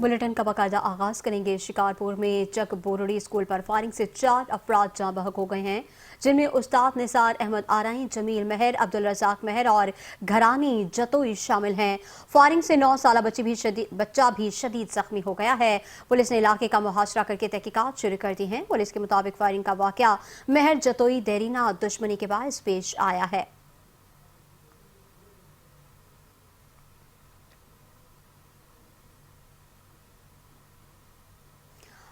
Bulletin का बाकायदा आगाज करेंगे। शिकारपुर में चक बोरड़ी स्कूल पर फायरिंग से 4 अफराद जाँ बहक हो गए हैं, जिनमें उस्ताद निसार अहमद आरई, जमील महर, अब्दुल रज़ाक महर और घरानी जतोई शामिल हैं। फायरिंग से 9 साला बच्चा भी शदीद जख्मी हो गया है। पुलिस ने इलाके का मुहासरा करके तहकीकात शुरू कर दी हैं। पुलिस के मुताबिक फायरिंग का वाकया महर जतोई देरीना दुश्मनी के बायस पेश आया है।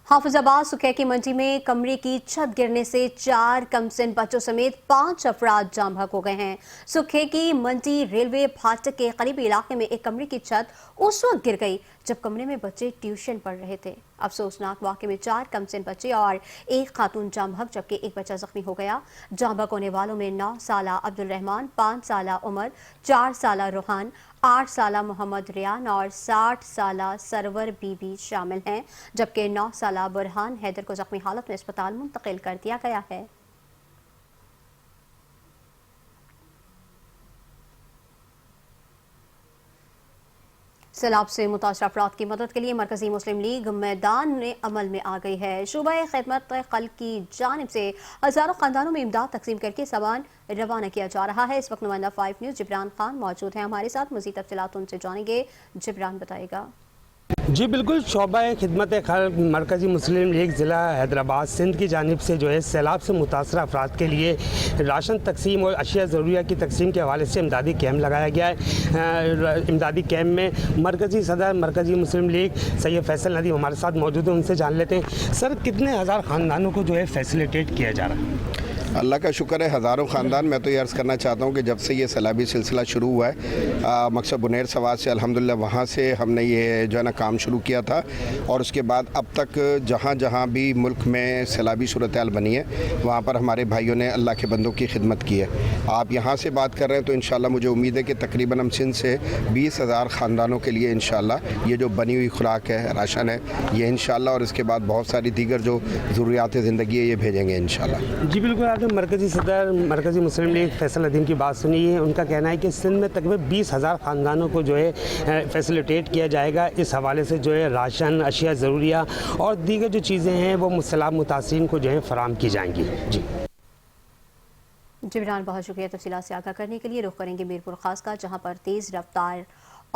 हाफिजाबाद सुखे की मंडी में कमरे की छत गिरने से 4 कमसिन बच्चों समेत 5 अफराद जाँ बहक हो गए हैं। सुखे की मंडी रेलवे फाटक के करीबी इलाके में एक कमरे की छत उस वक्त गिर गई जब कमरे में बच्चे ट्यूशन पढ़ रहे थे। अफसोसनाक वाक़े में 4 कमसिन बच्चे और एक खातून जाँ बहक जबकि एक बच्चा जख्मी हो गया। जाँ बहक होने वालों में 9 साला अब्दुल रहमान, 5 साला उमर, 4 साला रूहान, 8 साला मोहम्मद रियान और 60 साला सरवर बीबी शामिल हैं, जबकि 9 साला बुरहान हैदर को जख्मी हालत में अस्पताल मुंतकिल कर दिया गया है। सैलाब से मुतासर अफराद की मदद के लिए मरकजी मुस्लिम लीग मैदान में अमल में आ गई है। शूबा खिदमत खल्क की जानिब से हज़ारों खानदानों में इमदाद तकसीम करके सामान रवाना किया जा रहा है। इस वक्त नुमाइंदा 5 न्यूज़ जिब्रान खान मौजूद हैं हमारे साथ। मज़ीद तफसीलात उनसे जानेंगे। जिब्रान बताएगा। जी बिल्कुल, शोबा खिदमत खल्क मरकज़ी मुस्लिम लीग ज़िला हैदराबाद सिंध की जानिब से जो है सैलाब से मुतासर अफराद के लिए राशन तकसीम और अशिया ज़रूरिया की तकसीम के हवाले से इमदादी कैम्प लगाया गया है। इमदादी कैम्प में मरकज़ी सदर मरकज़ी मुस्लिम लीग सैयद फैसल नदीम हमारे साथ मौजूद हैं, उनसे जान लेते हैं। सर, कितने हज़ार ख़ानदानों को जो है फैसिलिटेट किया जा रहा है? अल्लाह का शुक्र है, हज़ारों ख़ानदान। मैं तो ये अर्ज़ करना चाहता हूँ कि जब से ये सैलाबी सिलसिला शुरू हुआ है मकसद बुनेर सवाद से अल्हम्दुलिल्लाह वहाँ से हमने ये जो है ना काम शुरू किया था, और उसके बाद अब तक जहाँ जहाँ भी मुल्क में सैलाबी सूरत हाल बनी है वहाँ पर हमारे भाइयों ने अल्लाह के बंदों की खिदमत की है। आप यहाँ से बात कर रहे हैं तो इंशाअल्लाह मुझे उम्मीद है कि तकरीबन हम सिंध से 20,000 ख़ानदानों के लिए इंशाअल्लाह ये जो बनी हुई खुराक है, राशन है, ये इंशाअल्लाह, और इसके बाद बहुत सारी दीगर जो ज़रूरियात ज़िंदगी है ये भेजेंगे इंशाअल्लाह। जी बिल्कुल, आपने मरकज़ी सदर मरकज़ी मुस्लिम लीग फैसल नदीम की बात सुनी है। उनका कहना है कि सिंध में तकरीबन 20,000 ख़ानदानों को जो है फैसिलिटेट किया जाएगा। इस हवाले से जो है राशन, अशिया ज़रूरिया और दीगर जो चीज़ें हैं वो सैलाब मुतासिरीन को जो है फराम की जाएंगी। जी जिब्रान, बहुत शुक्रिया तफसीलात से आगाह करने के लिए। रुख करेंगे मीरपुर खास का, जहाँ पर तेज़ रफ्तार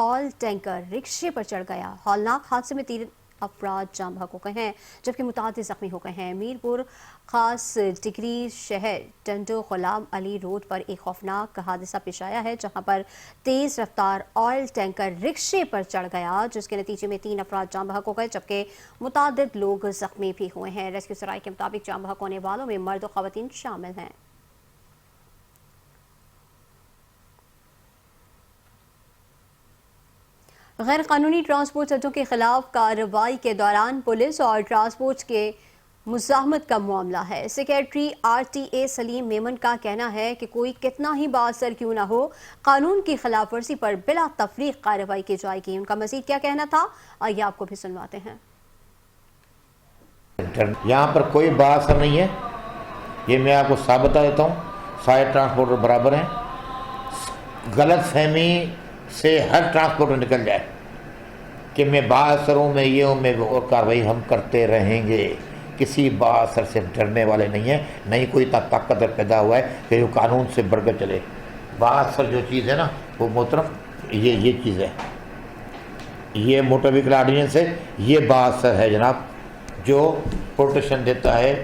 ऑयल टैंकर रिक्शे पर चढ़ गया। हौलनाक हादसे में 3 अफराद जाँ बहक हो गए हैं, जबकि मुतादिद जख्मी हो गए हैं। मीरपुर खास टिकरी शहर टंडो गुलाम अली रोड पर एक खौफनाक हादसा पेश आया है, जहां पर तेज़ रफ्तार ऑयल टैंकर रिक्शे पर चढ़ गया, जिसके नतीजे में 3 अफराद जाँ बहक हो गए, जबकि मुतादिद लोग जख्मी भी हुए हैं। रेस्क्यू सराय के मुताबिक जाँ बहक होने वालों में मर्द और ख़वातीन शामिल हैं। गैर कानूनी ट्रांसपोर्ट अड्डों के खिलाफ कार्रवाई के दौरान पुलिस और ट्रांसपोर्ट के मुज़ाहमत का मामला है। सेक्रेटरी RTA सलीम मेमन का कहना है कि कोई कितना ही बाअसर क्यों ना हो, कानून की खिलाफ वर्जी पर बिला तफरीक कार्रवाई की जाएगी। उनका मजीद क्या कहना था, आइए आपको भी सुनवाते हैं। यहाँ पर कोई बाअसर नहीं है, ये मैं आपको साबित बता देता हूँ। सारे ट्रांसपोर्टर बराबर हैं। गलत फहमी से हर ट्रांसपोर्टर निकल जाए कि मैं बाअसर हूँ, मैं ये हूँ, मैं वो, और कार्रवाई हम करते रहेंगे। किसी बाअसर से डरने वाले नहीं है, नहीं कोई ताकत पैदा हुआ है कि वो कानून से बढ़कर चले। बाअसर जो चीज़ है ना वो मोहतरम ये चीज़ है, ये मोटर व्हीकल ऑर्डिनेंस है, ये बाअसर है जनाब, जो प्रोटेक्शन देता है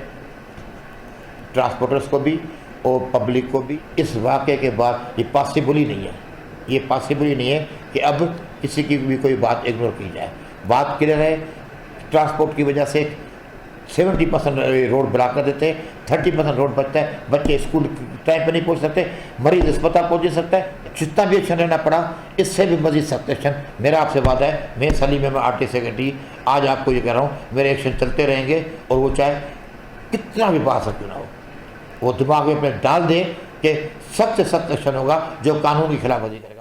ट्रांसपोर्टर्स को भी और पब्लिक को भी। इस वाक़े के बाद ये पॉसिबल ही नहीं है, ये पॉसिबल ही नहीं है कि अब किसी की भी कोई बात इग्नोर की जाए। बात क्लियर है, ट्रांसपोर्ट की वजह से 70% रोड ब्लॉक कर देते हैं, 30% रोड बचता है, बच्चे स्कूल टाइम पर नहीं पहुंच सकते, मरीज अस्पताल पहुंच नहीं सकता है। जितना भी एक्शन लेना पड़ा, इससे भी मजीद सख्त एक्शन मेरा आपसे वादा है। मैं सलीम में RTA सेक्रेटरी आज आपको ये कह रहा हूँ, मेरे एक्शन चलते रहेंगे, और वो चाहे कितना भी बात क्यों ना हो, वो दिमाग में अपने डाल दे कि सख्त से सख्त एक्शन होगा जो कानून की खिलाफ वर्जी करेगा।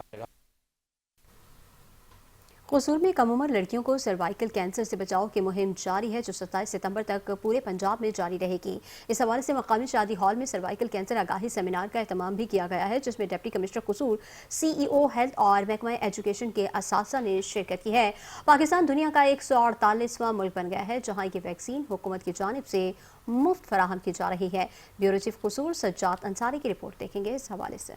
قصور میں کم عمر لڑکیوں کو سروائیکل کینسر سے بچاؤ کی مہم جاری ہے جو 27 ستمبر تک پورے پنجاب میں جاری رہے گی۔ اس حوالے سے مقامی شادی ہال میں سروائیکل کینسر آگاہی سیمینار کا اہتمام بھی کیا گیا ہے، جس میں ڈپٹی کمشنر قصور، CEO ہیلتھ اور محکمہ ایجوکیشن کے اساتذہ نے شرکت کی ہے۔ پاکستان دنیا کا 148واں ملک بن گیا ہے جہاں یہ ویکسین حکومت کی جانب سے مفت فراہم کی جا رہی ہے۔ بیورو چیف قصور سجاد انصاری کی رپورٹ دیکھیں گے اس حوالے سے۔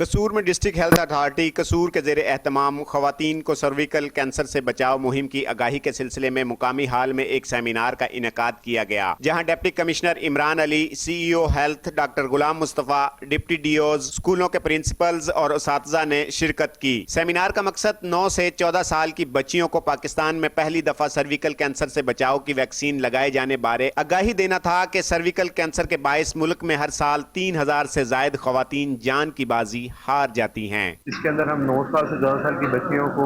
قصور میں ڈسٹرکٹ ہیلتھ اتھارٹی قصور کے زیر اہتمام خواتین کو سرویکل کینسر سے بچاؤ مہم کی آگاہی کے سلسلے میں مقامی ہال میں ایک سیمینار کا انعقاد کیا گیا، جہاں ڈپٹی کمشنر عمران علی، CEO health doctor Ghulam Mustafa, deputy DOز، اسکولوں کے پرنسپلز اور اساتذہ نے شرکت کی۔ سیمینار کا مقصد 9 سے 14 سال کی بچیوں کو پاکستان میں پہلی دفعہ سرویکل کینسر سے بچاؤ کی ویکسین لگائے جانے بارے آگاہی دینا تھا کہ سرویکل کینسر کے باعث ملک میں ہر سال 3000 سے زائد خواتین جان کی بازی ہار جاتی ہیں۔ اس کے اندر ہم 9 سال سے 14 سال کی بچیوں کو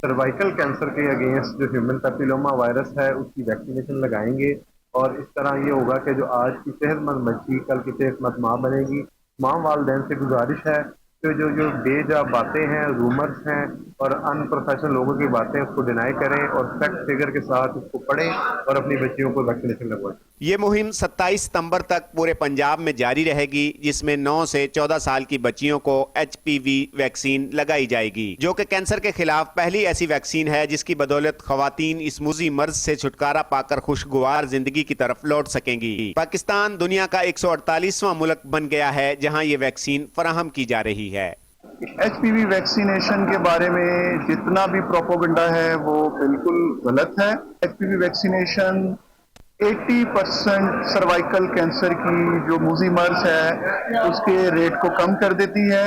سروائیکل کینسر کے اگینسٹ جو ہیومن پیپیلوما وائرس ہے اس کی ویکسینیشن لگائیں گے، اور اس طرح یہ ہوگا کہ جو آج کی صحت مند بچی کل کی صحت مند ماں بنے گی۔ ماں والدین سے گزارش ہے کہ جو بے جا باتیں ہیں، رومرز ہیں اور ان پروفیشنل لوگوں کی باتیں، اس کو ڈینائی کریں اور فیکٹ فگر کے ساتھ اس کو پڑھیں اور اپنی بچیوں کو ویکسینیشن لگوائیں۔ یہ مہم 27 ستمبر تک پورے پنجاب میں جاری رہے گی، جس میں 9 سے 14 سال کی بچیوں کو HPV ویکسین لگائی جائے گی، جو کہ کینسر کے خلاف پہلی ایسی ویکسین ہے جس کی بدولت خواتین اس موذی مرض سے چھٹکارا پا کر خوشگوار زندگی کی طرف لوٹ سکیں گی۔ پاکستان دنیا کا 148واں ملک بن گیا ہے جہاں یہ ویکسین فراہم کی جا رہی ہے۔ HPV ویکسینیشن کے بارے میں جتنا بھی پروپیگنڈا ہے وہ بالکل غلط ہے۔ HPV ویکسینیشن 80% سروائیکل کینسر کی جو موذی مرض ہے اس کے ریٹ کو کم کر دیتی ہے۔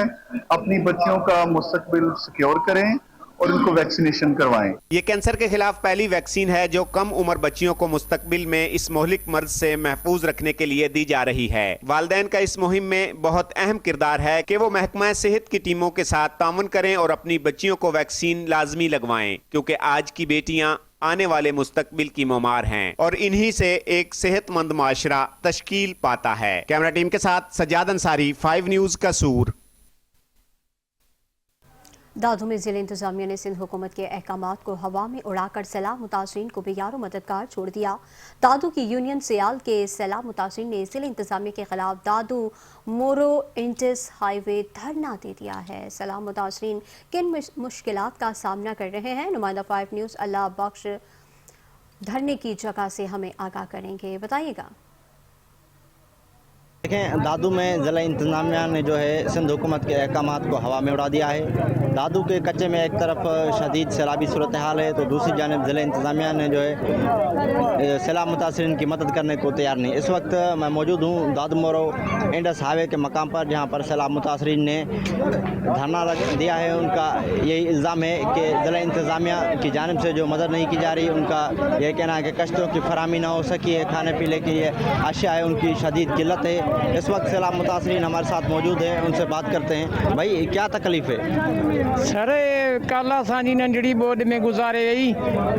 اپنی بچیوں کا مستقبل سیکیور کریں اور ان کو ویکسینیشن کروائیں۔ یہ کینسر کے خلاف پہلی ویکسین ہے جو کم عمر بچیوں کو مستقبل میں اس مہلک مرض سے محفوظ رکھنے کے لیے دی جا رہی ہے۔ والدین کا اس مہم میں بہت اہم کردار ہے کہ وہ محکمہ صحت کی ٹیموں کے ساتھ تعاون کریں اور اپنی بچیوں کو ویکسین لازمی لگوائیں، کیونکہ آج کی بیٹیاں آنے والے مستقبل کی معمار ہیں اور انہی سے ایک صحت مند معاشرہ تشکیل پاتا ہے۔ کیمرہ ٹیم کے ساتھ سجاد انصاری، 5 نیوز قصور۔ دادو میں ضلع انتظامیہ نے سندھ حکومت کے احکامات کو ہوا میں اڑا کر سیلاب متاثرین کو بے یار و مددگار چھوڑ دیا۔ دادو کی یونین سیال کے سیلاب متاثرین نے ضلع انتظامیہ کے خلاف دادو مورو انٹس ہائی وے دھرنا دے دیا ہے۔ سیلاب متاثرین کن مشکلات کا سامنا کر رہے ہیں؟ نمائندہ 5 نیوز اللہ بخش دھرنے کی جگہ سے ہمیں آگاہ کریں گے، بتائیے گا۔ دیکھیں، دادو میں ضلع انتظامیہ نے جو ہے سندھ حکومت کے احکامات کو ہوا میں اڑا دیا ہے۔ دادو کے کچے میں ایک طرف شدید سیلابی صورتحال ہے تو دوسری جانب ضلع انتظامیہ نے جو ہے سیلاب متاثرین کی مدد کرنے کو تیار نہیں۔ اس وقت میں موجود ہوں دادو مورو انڈس ہائی وے کے مقام پر، جہاں پر سیلاب متاثرین نے دھرنا دیا ہے۔ ان کا یہی الزام ہے کہ ضلع انتظامیہ کی جانب سے جو مدد نہیں کی جا رہی، ان کا یہ کہنا ہے کہ کشتوں کی فراہمی نہ ہو سکی ہے، کھانے پینے کی یہ اشیاء ہے ان کی شدید قلت ہے۔ اس وقت سیلاب متاثرین ہمارے ساتھ موجود ہیں، ان سے بات کرتے ہیں۔ بھائی کیا تکلیف ہے؟ سر کالا سانجی ننڈڑی بوڈ میں گزارے وئی،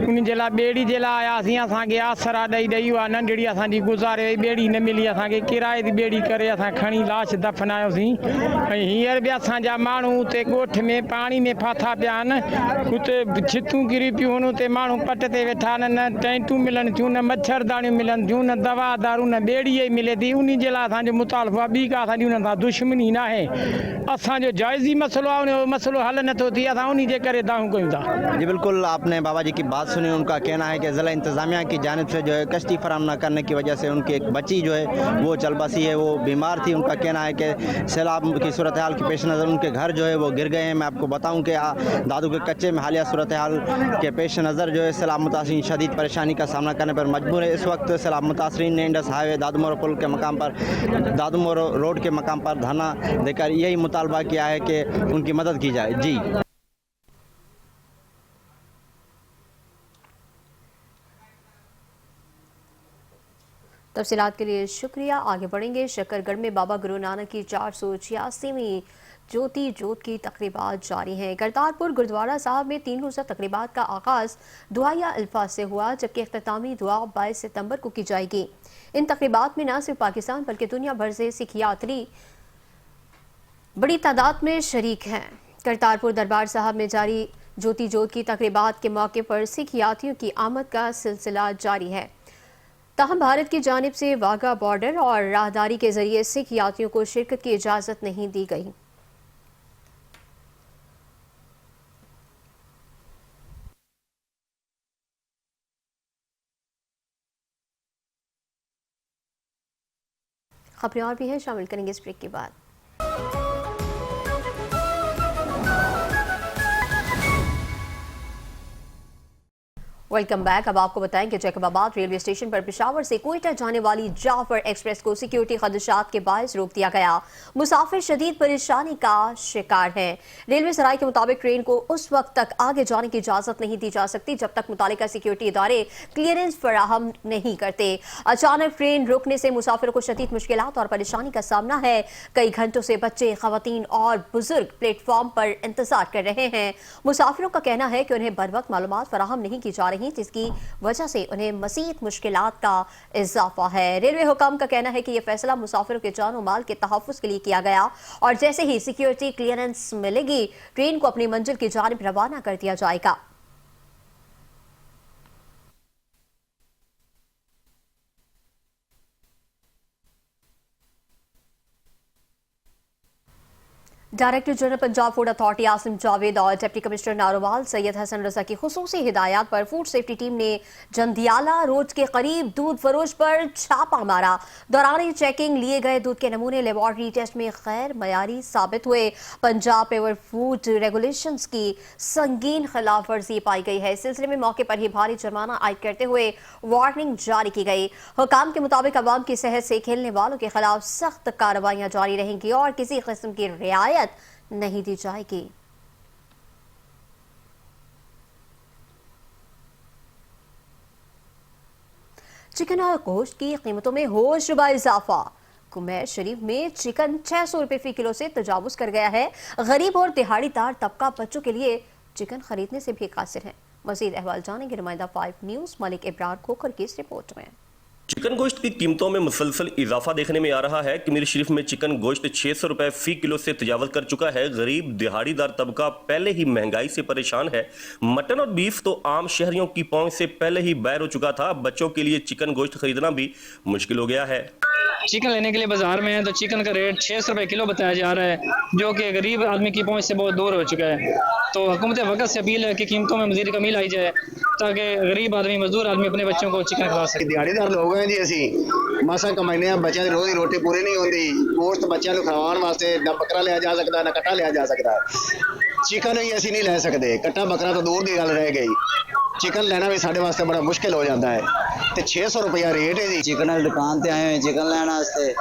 ان جلا بیڑی جلا آیا سی، اساں کے آسرا ڈئی ڈئی وا ننڈڑی اساں دی گزارے وئی، بیڑی نہ ملی، اساں کے کرائے دی بیڑی کرے اساں کھنی لاش دفناयो سی۔ ہیر بھی اساں جا مانو تے گوٹھ میں پانی میں پھاتا پیان، تے چھتوں گری پیون تے مانو پٹ تے ویٹھا، نہ ٹینٹوں ملن تھیوں، نہ مچھر دانیوں ملن تھیوں، نہ دوا دارو، نہ بیڑی ہی ملے تھی۔ ان جلا اساں جو مطالبہ بی کا اساں جو نہ دشمنی نہ ہے، اساں جو جائزی مسئلہ ہے مسئلہ حل نہ تو تھی، اساں انہی جے کرے داؤں کوئی دا۔ جی بالکل، آپ نے بابا جی کی بات سنی۔ ان کا کہنا ہے کہ ضلع انتظامیہ کی جانب سے جو ہے کشتی فراہم نہ کرنے کی وجہ سے ان کی ایک بچی جو ہے وہ چل بسی ہے، وہ بیمار تھی۔ ان کا کہنا ہے کہ سیلاب کی صورتحال کے پیش نظر ان کے گھر جو ہے وہ گر گئے ہیں۔ میں آپ کو بتاؤں کہ دادو کے کچے میں حالیہ صورتحال کے پیش نظر جو ہے سیلاب متاثرین شدید پریشانی کا سامنا کرنے پر مجبور ہے۔ اس وقت سیلاب متاثرین نے انڈس ہائی وے دادو مورو پل کے مقام پر، دادو مورو روڈ کے مقام پر دھرنا دے کر یہی مطالبہ کیا ہے کہ ان کی مدد کی جائے۔ جی تفصیلات کے لیے شکریہ۔ آگے بڑھیں گے۔ شکر گڑھ میں بابا گرو نانک کی 486ویں جوتی جوت کی تقریبات جاری ہیں۔ کرتارپور گردوارہ صاحب میں 3 روزہ تقریبات کا آغاز دعائیہ الفاظ سے ہوا، جبکہ اختتامی دعا 22 ستمبر کو کی جائے گی۔ ان تقریبات میں نہ صرف پاکستان بلکہ دنیا بھر سے سکھ یاتری बड़ी तादाद में शरीक हैं। करतारपुर दरबार साहब में जारी ज्योति जोत की तकरीबात के मौके पर सिख यात्रियों की आमद का सिलसिला जारी है। ताहम भारत की जानिब से वाघा बॉर्डर और राहदारी के जरिए सिख यात्रियों को शिरकत की इजाज़त नहीं दी गई। खबरें और भी हैं, शामिल करेंगे इस ब्रेक के बाद। Welcome back. अब आपको बताएं कि जैकबाबाद रेलवे स्टेशन पर पेशावर से कोयटा जाने वाली जाफर एक्सप्रेस को सिक्योरिटी खदशात के बायस रोक दिया गया। मुसाफिर शदीद परेशानी का शिकार हैं। रेलवे सराय के मुताबिक ट्रेन को उस वक्त तक आगे जाने की इजाजत नहीं दी जा सकती जब तक मुतालिका सिक्योरिटी इदारे क्लियरेंस फराहम नहीं करते। अचानक ट्रेन रुकने से मुसाफिरों को शदीद मुश्किलात और परेशानी का सामना है। कई घंटों से बच्चे, खवातीन और बुजुर्ग प्लेटफॉर्म पर इंतजार कर रहे हैं। मुसाफिरों का कहना है कि उन्हें बर वक्त मालूमात फराहम नहीं की जा रही, जिसकी वजह से उन्हें मज़ीद मुश्किलात का इजाफा है। रेलवे हुकाम का कहना है कि यह फैसला मुसाफिरों के जान और माल के तहफ़्फ़ुज़ के लिए किया गया और जैसे ही सिक्योरिटी क्लियरेंस मिलेगी ट्रेन को अपनी मंजिल की जानिब रवाना कर दिया जाएगा। Director general Punjab food authority Asim Javed और डिप्टी कमिश्नर नारोवाल सैयद हसन रजा की खुसूसी हिदायत पर फूड सेफ्टी टीम ने जंदियाला रोड के करीब दूध फरोश पर छापा मारा। दौरान चेकिंग लिए गए दूध के नमूने लेबॉर्ट्री टेस्ट में गैर मयारी साबित हुए। पंजाब पेवर फूड रेगुलेशंस की संगीन खिलाफ वर्जी पाई गई है। इस सिलसिले में मौके पर ही भारी जुर्माना आयद करते हुए वार्निंग जारी की गई। हुकाम के मुताबिक अवाम की सेहत से खेलने वालों के खिलाफ सख्त कार्रवाइयां जारी रहेंगी और किसी किस्म की रियायत नहीं दी जाएगी। चिकन और गोश्त की कीमतों में होशरुबा इजाफा। कुमैर शरीफ में चिकन 600 रुपए फी किलो से तजावुज कर गया है। गरीब और दिहाड़ीदार तबका बच्चों के लिए चिकन खरीदने से भी कासिर है। मजीद अहवाल जानेंगे नुमाइंदा 5 न्यूज़ मलिक इब्रार खोखर की इस रिपोर्ट में। चिकन गोश्त की कीमतों में मुसलसल इजाफा देखने में आ रहा है। कमीर शरीफ में चिकन गोश्त 600 रुपए फी किलो से तजावज कर चुका है। गरीब दिहाड़ीदार तबका पहले ही महंगाई से परेशान है। मटन और बीफ तो आम शहरियों की पहुंच से पहले ही बैर हो चुका था। बच्चों के लिए चिकन गोश्त खरीदना भी मुश्किल हो गया है। चिकन लेने के लिए बाजार में है तो चिकन का रेट 600 रुपए किलो बताया जा रहा है, जो कि गरीब आदमी की पहुंच से बहुत दूर हो चुका है। तो हुकूमत वक्त से अपील है कि कीमतों में मज़ीद कमी लाई जाए ताकि गरीब आदमी, मजदूर आदमी अपने बच्चों को चिकन खिला सके। दिहाड़ीदार लोग हैं जी, असी मसा कमाने हैं, बच्चों की रोज़ की रोटी पूरी नहीं होती। गोश्त बच्चों को खवाने वास्ते ना बकरा लिया जा सकता ना कट्टा लिया जा सकता। चिकन ही असी नहीं ले सकते, कट्टा बकरा तो दूर की गल रह गई। चिकन लेना भी साढ़े वास्ते बड़ा मुश्किल हो जाता है। तो 600 रुपया रेट है जी। चिकन वाली दुकान से आए हुए चिकन लेने वास्ते,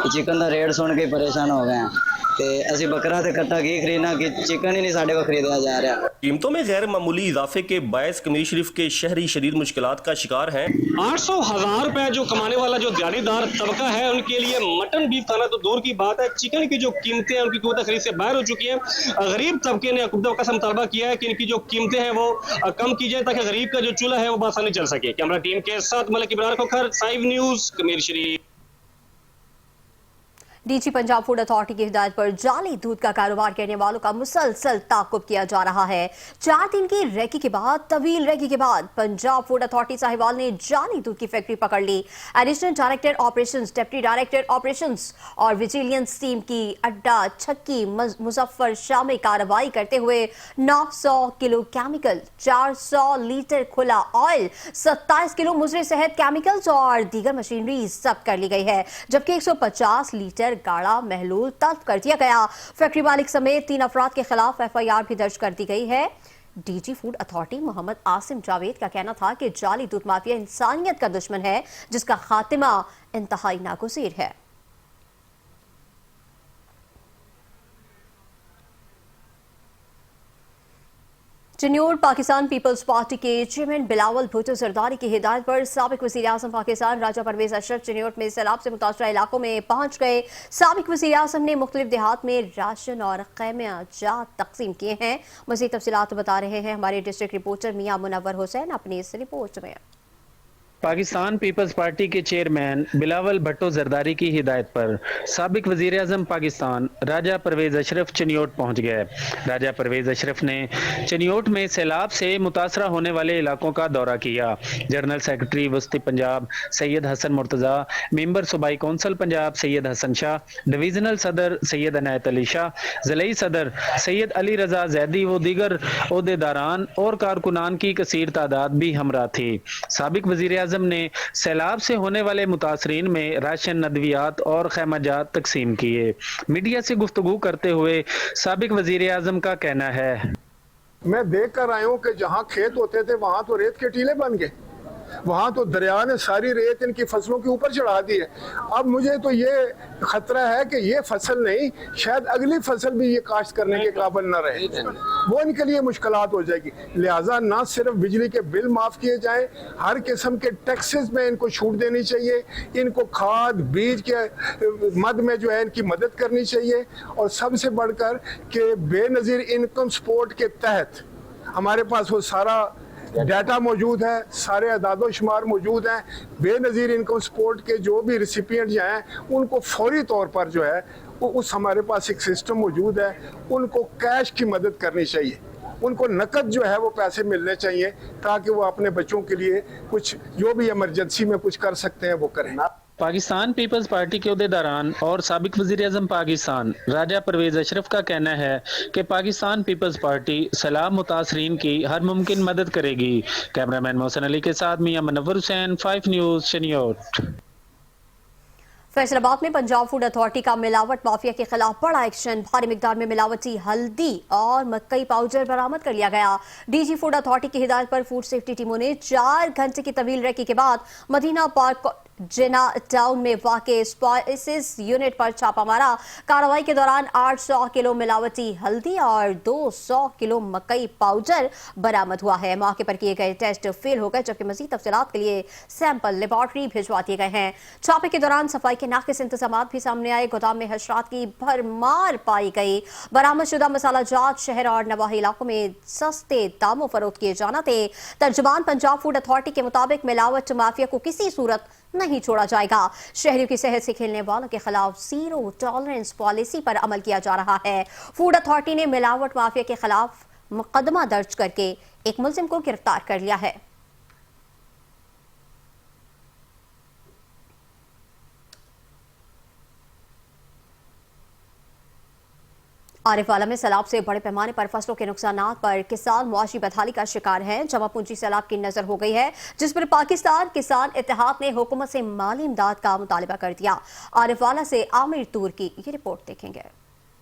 चिकन का रेट सुन के परेशान हो गए हैं। तो असी बकरा ते कट्टा की खरीदना कि चिकन ही नहीं साढ़े को खरीदा जा रहा। कीमतों में गैर मामूली इजाफे के बायस कमीर शरीफ के शहरी शदीद मुश्किलात का शिकार हैं। 800,000 रुपए जो कमाने वाला जो दिहाड़ीदार तबका है उनके लिए मटन बीफ खाना तो दूर की बात है, चिकन की जो कीमतें हैं उनकी कीमतें खरीद से बाहर हो चुकी है। गरीब तबके ने हुकूमत वक्त से मुतालबा किया है कि इनकी जो कीमतें हैं वो कम की जाए ताकि गरीब का जो चूल्हा है वो बासानी चल सके। कैमरा टीम के साथ मलिक इब्रार खोखर, 5 न्यूज़, कमीर शरीफ। डीजी पंजाब फूड अथॉरिटी की हिदायत पर जाली दूध का कारोबार करने वालों का मुसलसल ताक़ुब किया जा रहा है। 4 दिन की रेकी के बाद, तवील रेकी के बाद पंजाब फूड अथॉरिटी साहिवाल ने जाली दूध की फैक्ट्री पकड़ ली। Additional director operations, deputy director operations और विजिलेंस टीम की अड्डा छक्की मुजफ्फर शाह में कार्रवाई करते हुए 900 किलो केमिकल, 400 लीटर खुला ऑयल, 27 किलो मुजरे सेहत केमिकल्स और दीगर मशीनरी जब्त कर ली गई है, जबकि 150 लीटर गाढ़ा महलूल तलब कर दिया गया। फैक्ट्री मालिक समेत 3 अफराद के खिलाफ FIR भी दर्ज कर दी गई है। DG food authority Mohammad Asim Javed का कहना था कि जाली दूध माफिया इंसानियत का दुश्मन है जिसका खात्मा इंतहाई नागुज़ीर है। चिन्योर पाकिस्तान पीपल्स पार्टी के चेयरमैन बिलावल भुट्टो जरदारी की हिदायत पर साबिक वज़ीर आज़म पाकिस्तान राजा परवेज अशरफ चिन्योर में सैलाब से मुतासरा इलाकों में पहुंच गए। साबिक वज़ीर आज़म ने मुख्तलिफ देहात में राशन और ख़ैमियाजात तकसीम किए हैं। मज़ीद तफसीलात बता रहे हैं हमारे डिस्ट्रिक्ट रिपोर्टर मियां मुनव्वर हुसैन अपनी इस रिपोर्ट में। पाकिस्तान पीपल्स पार्टी के चेयरमैन बिलावल भट्टो जरदारी की हिदायत पर साबिक वजीर आजम पाकिस्तान राजा परवेज अशरफ चनियोट पहुंच गए। राजा परवेज अशरफ ने चनियोट में सैलाब से मुतासरा होने वाले इलाकों का दौरा किया। जनरल सेक्रेटरी वस्ती पंजाब सैयद हसन मुर्तज़ा, मेंबर सूबाई कौंसल पंजाब सैयद हसन शाह, डिवीजनल सदर सैयद अनायत अली शाह, ज़िलाई सदर सैयद अली रजा जैदी व दीगर ओहदेदारान और कारकुनान की कसीर तादाद भी हमरा थी। साबिक वजीर आजम ने सैलाब से होने वाले मुतासरीन में राशन, नदवियात और खैमाजात तकसीम किए। मीडिया से गुफ्तगू करते हुए साबिक वजीर आजम का कहना है, मैं देख कर आया हूँ कि जहाँ खेत होते थे वहाँ तो रेत के टीले बन गए, वहाँ तो दरिया ने सारी रेत इनकी फसलों के ऊपर चढ़ा दी है। अब मुझे तो ये खतरा है कि ये फसल नहीं, शायद अगली फसल भी ये काश्त करने के काबिल न रहे, वो इनके लिए मुश्किलात हो जाएगी। लिहाजा ना सिर्फ बिजली के बिल माफ़ किए जाएं, हर किस्म के टैक्सेस में इनको छूट देनी चाहिए, इनको खाद बीज के मद में जो है इनकी मदद करनी चाहिए, और सबसे बढ़कर कि बेनज़ीर इनकम सपोर्ट के तहत हमारे पास वो सारा डाटा मौजूद है, सारे अदाद शुमार मौजूद हैं। बेनज़ीर इनकम सपोर्ट के जो भी रिसिपिएंट हैं उनको फौरी तौर पर जो है उस हमारे पास एक सिस्टम मौजूद है, उनको कैश की मदद करनी चाहिए, उनको नकद जो है वो पैसे मिलने चाहिए ताकि वो अपने बच्चों के लिए कुछ जो भी इमरजेंसी में कुछ कर सकते हैं वो करें। पाकिस्तान पीपल्स पार्टी के ओहदेदारान और साबिक वजीर आजम पाकिस्तान राजा परवेज अशरफ का कहना है कि पाकिस्तान पीपल्स पार्टी सैलाब मुतासरीन की हर मुमकिन मदद करेगी। कैमरामैन मोहसिन अली के साथ मियां मनव्वर हुसैन, 5 न्यूज़, चनियोट। फैसलाबाद में पंजाब फूड अथॉरिटी का मिलावट माफिया के खिलाफ बड़ा एक्शन। भारी मिकदार में मिलावटी हल्दी और मकई पाउडर बरामद कर लिया गया। डीजी फूड अथॉरिटी की हिदायत पर फूड सेफ्टी टीमों ने 4 घंटे की तवील रेकी के बाद मदीना पार्क जिना टाउन में वाक़े स्पाइसेस यूनिट पर छापा मारा। कार्रवाई के दौरान 800 किलो मिलावटी हल्दी और 200 किलो मकई पाउडर बरामद हुआ है। मौके पर किए गए टेस्ट फेल हो गए, जबकि मजीद तफसीलात के लिए सैंपल लेबॉर्ट्री भिजवा दिए गए हैं। छापे के दौरान सफाई के नाकिस इंतजाम भी सामने आए। गोदाम में हशरात की भरमार पाई गई। बरामद शुदा मसाला जात शहर और नवाही इलाकों में सस्ते दामों फरोख्त किए जाना थे। तर्जुमान पंजाब फूड अथॉरिटी के मुताबिक मिलावट माफिया को किसी सूरत नहीं छोड़ा जाएगा। शहरियों की सेहत से खेलने वालों के खिलाफ जीरो टॉलरेंस पॉलिसी पर अमल किया जा रहा है। फूड अथॉरिटी ने मिलावट माफिया के खिलाफ मुकदमा दर्ज करके एक मुलजिम को गिरफ्तार कर लिया है। आरिफवाला में सैलाब से बड़े पैमाने पर फसलों के नुकसानात पर किसान मुआशी बदहाली का शिकार हैं। जमा पूंजी सैलाब की नजर हो गई है, जिस पर पाकिस्तान किसान इत्तेहाद ने हुकूमत से माली इमदाद का मुतालबा कर दिया। आरिफवाला से आमिर तूर की ये रिपोर्ट देखेंगे।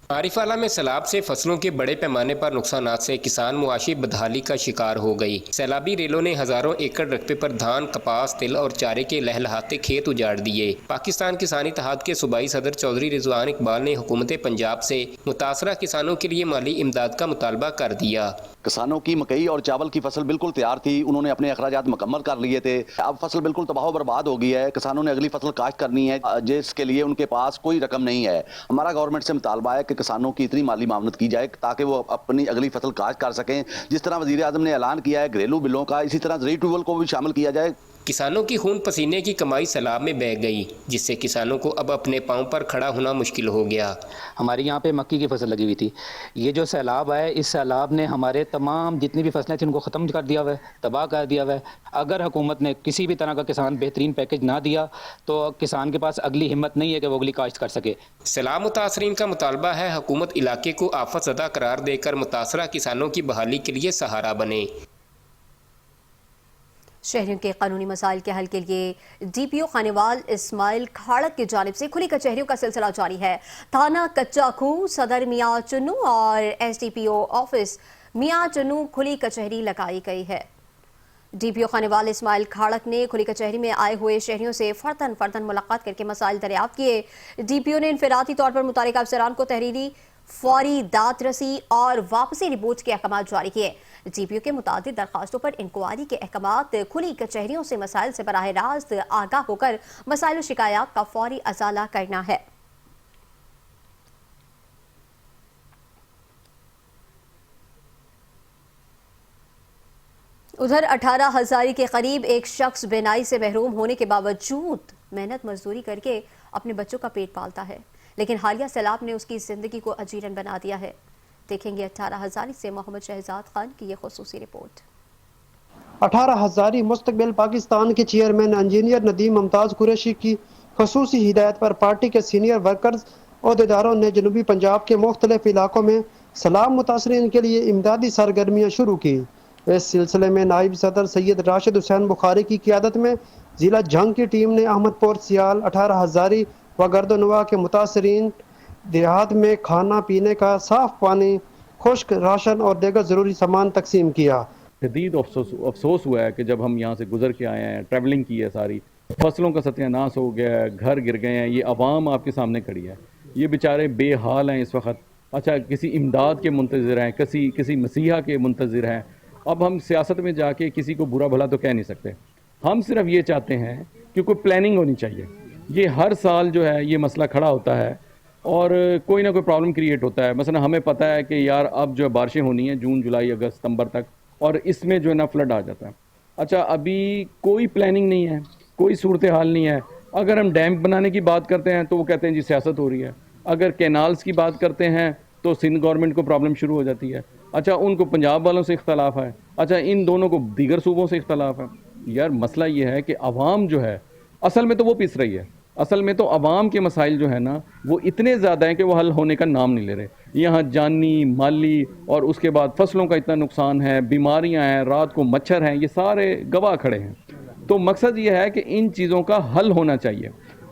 आरिफवाला में सैलाब से फसलों के बड़े पैमाने पर नुकसानात से किसान मुआशी बदहाली का शिकार हो गई। सैलाबी रेलों ने हजारों एकड़ रकबे पर धान, कपास, तिल और चारे के लहलहाते खेत उजाड़ दिए। पाकिस्तान किसान इत्तेहाद के सूबाई सदर चौधरी रिजवान इकबाल ने हुकूमत पंजाब से मुतासरा किसानों के लिए माली इमदाद का मुतालबा कर दिया। किसानों की मकई और चावल की फसल बिल्कुल तैयार थी, उन्होंने अपने अखराजात मुकम्मल कर लिए थे। अब फसल बिल्कुल तबाह बर्बाद हो गई है। किसानों ने अगली फसल काश्त करनी है, जिसके लिए उनके पास कोई रकम नहीं है। हमारा गवर्नमेंट से मुतालबा है कि किसानों की इतनी माली मामनत की जाए ताकि वो अपनी अगली फसल काश्त कर सकें। जिस तरह वजीर आज़म ने ऐलान किया है घरेलू बिलों का, इसी तरह ज़रूरी ट्यूबवेल को भी शामिल किया जाए। किसानों की खून पसीने की कमाई सैलाब में बह गई, जिससे किसानों को अब अपने पांव पर खड़ा होना मुश्किल हो गया। हमारे यहाँ पे मक्की की फसल लगी हुई थी। ये जो सैलाब है, इस सैलाब ने हमारे तमाम जितनी भी फसलें थी उनको ख़त्म कर दिया हुआ है, तबाह कर दिया हुआ है। अगर हुकूमत ने किसी भी तरह का किसान बेहतरीन पैकेज ना दिया तो किसान के पास अगली हिम्मत नहीं है कि वो अगली काश्त कर सके। सैलाब मुतासरीन का मुतालबा है हुकूमत इलाके को आफत ज़दा करार देकर मुतासरा किसानों की बहाली के लिए सहारा बने। शहरियों के कानूनी मसाइल के हल के लिए डीपीओ खानेवाल इस्माइल खाड़क की जानिब से खुली कचहरियों का सिलसिला जारी है। थाना कच्चा खूह, सदर मियाँ चुन्नू और एसडीपीओ ऑफिस मियाँ चुन्नू खुली कचहरी लगाई गई है। डीपीओ खानेवाल इस्माइल खाड़क ने खुली कचहरी में आए हुए शहरियों से फर्दन मुलाकात करके मसाइल दरियाफ्त किए। डीपीओ ने इनफरादी तौर पर मुतालिका अफसरान को तहरीरी फौरी दात रसी और वापसी रिपोर्ट के अहकाम जारी किए। डीपीओ के मुतादिद दरखास्तों पर इंक्वायरी के अहकाम खुली कचहरियों से मसाइल से बराह रास्त आगाह होकर मसाइल और शिकायत का फौरी अजाला करना है। उधर 18,000 के करीब एक शख्स बीनाई से महरूम होने के बावजूद मेहनत मजदूरी करके अपने बच्चों का पेट पालता है, लेकिन हालिया सैलाब ने उसकी जिंदगी को अजीरन बना दिया है। देखेंगे 18,000 से मोहम्मद शहजाद खान की ये खुसूसी रिपोर्ट। 18,000 मुस्तकबिल पाकिस्तान के चेयरमैन इंजीनियर नदीम मुमताज कुरैशी की खुसूसी हिदायत पर पार्टी के सीनियर वर्कर्स अहदेदारों ने जनूबी पंजाब के मुख्तलिफ इलाकों में सैलाब मुतासरीन के लिए इमदादी सरगर्मियाँ शुरू की। इस सिलसिले में नायब सदर सैयद राशिद हुसैन बुखारी की क़ियादत में ज़िला जंग की टीम ने अहमदपुर सियाल 18,000 व गर्दनवा के मुतासरीन देहात में खाना पीने का साफ पानी, खुश्क राशन और दीगर ज़रूरी सामान तकसीम किया। शदीद अफसोस हुआ है कि जब हम यहाँ से गुजर के आए हैं, ट्रैवलिंग की है, सारी फसलों का सत्यानाश हो गया है, घर गिर गए हैं, ये अवाम आपके सामने खड़ी है, ये बेचारे बेहाल हैं इस वक्त। अच्छा, किसी इमदाद के मुंतज़िर हैं, किसी मसीहा के मुंतज़िर हैं। अब हम सियासत में जाके किसी को बुरा भला तो कह नहीं सकते, हम सिर्फ ये चाहते हैं कि कोई प्लानिंग होनी चाहिए। ये हर साल जो है ये मसला खड़ा होता है और कोई ना कोई प्रॉब्लम क्रिएट होता है। मसलन हमें पता है कि यार अब जो है बारिशें होनी है जून जुलाई अगस्त सितंबर तक, और इसमें जो है ना फ्लड आ जाता है। अच्छा, अभी कोई प्लानिंग नहीं है, कोई सूरत हाल नहीं है। अगर हम डैम बनाने की बात करते हैं तो वो कहते हैं जी सियासत हो रही है। अगर कैनाल्स की बात करते हैं तो सिंध गवर्नमेंट को प्रॉब्लम शुरू हो जाती है। अच्छा, उनको पंजाब वालों से इख्तलाफ है, अच्छा इन दोनों को दीगर सूबों से इख्तलाफ है। यार मसला ये है कि अवाम जो है असल में तो वो पिस रही है, असल में तो अवाम के मसाइल जो है ना वो इतने ज़्यादा हैं कि वो हल होने का नाम नहीं ले रहे। यहाँ जानी माली और उसके बाद फसलों का इतना नुकसान है, बीमारियाँ हैं, रात को मच्छर हैं, ये सारे गवाह खड़े हैं। तो मकसद ये है कि इन चीज़ों का हल होना चाहिए,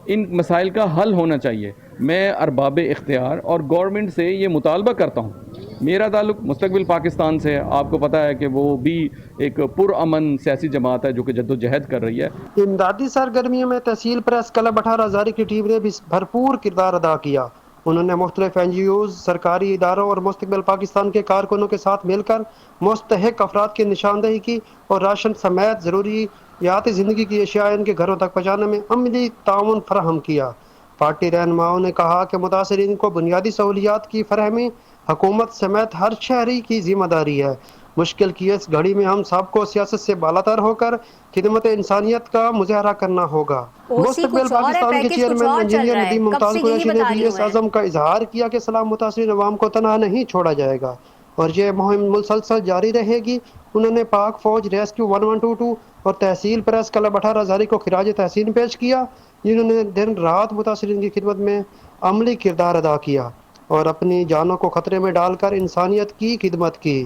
इन मसाइल का हल होना चाहिए। मैं अरबाब इख्तियार और गवर्नमेंट से ये मुतालबा करता हूँ। मेरा ताल्लुक़ मुस्तकबिल पाकिस्तान से है, आपको पता है कि वो भी एक पुरअमन सियासी जमात है जो कि जद्दोजहद कर रही है। इमदादी सरगर्मियों में तहसील प्रेस क्लब 18,000 की टीम ने भी भरपूर किरदार अदा किया। उन्होंने मुख्तलिफ NGOs, सरकारी इदारों और मुस्तकबिल पाकिस्तान के कारकुनों के साथ मिलकर मुस्तहिक अफराद की निशानदेही की और राशन समेत ज़रूरी यात ज़िंदगी की अशिया इनके घरों तक पहुँचाने में अमली ताउन फराहम किया। पार्टी रहनुमाओं ने कहा कि मुतासरीन को बुनियादी सहूलियात की फरहमी हुकूमत समेत हर शहरी की जिम्मेदारी है। मुश्किल की इस घड़ी में हम सबको सियासत से बालातर होकर खिदमत इंसानियत का मुजाहरा करना होगा। मुस्तकबिल पाकिस्तान के चेयरमैन इंजीनियर नदीम मुमताज कुरैशी ने भी इस अज़म का इजहार किया कि सलाम मुतासरीन अवाम को तनहा नहीं छोड़ा जाएगा और ये मुहिम मुसलसल जारी रहेगी। उन्होंने पाक फौज रेस्क्यू 1122 और तहसील प्रेस क्लब 18,000 को खिराज तहसीन पेश किया, जिन्होंने दिन रात मुतासरीन की खिदमत में अमली किरदार अदा किया और अपनी जानों को खतरे में डालकर इंसानियत की खिदमत की।